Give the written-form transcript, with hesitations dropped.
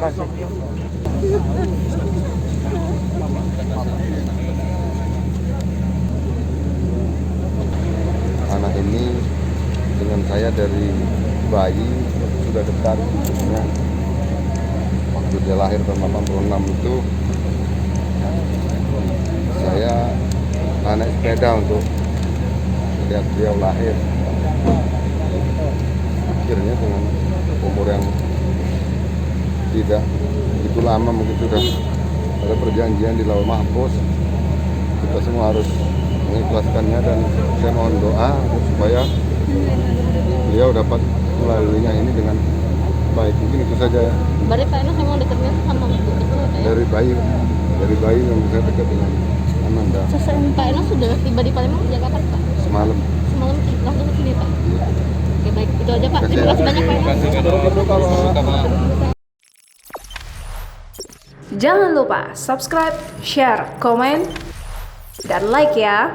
kasih. Anak ini dengan saya dari bayi sudah dekat. Sebenarnya waktu dia lahir tahun 86 itu saya naik sepeda untuk lihat beliau lahir. Akhirnya dengan umur yang tidak begitu lama, mungkin sudah ada perjanjian di Lauhul Mahfuz, kita semua harus mengikhlaskannya, dan saya mohon doa supaya beliau dapat melaluinya ini dengan baik. Mungkin itu saja. Berarti Pak Enos memang dekatnya sama Ibu itu ya? Dari bayi yang saya dekat dengan Ananda. Pak Enos sudah tiba di Palembang sejak kapan Pak? Semalam Langsung ke sini Pak? ya. Oke baik, itu aja Pak. Terima kasih banyak Pak Enos. Jangan lupa subscribe, share, komen, dan like ya.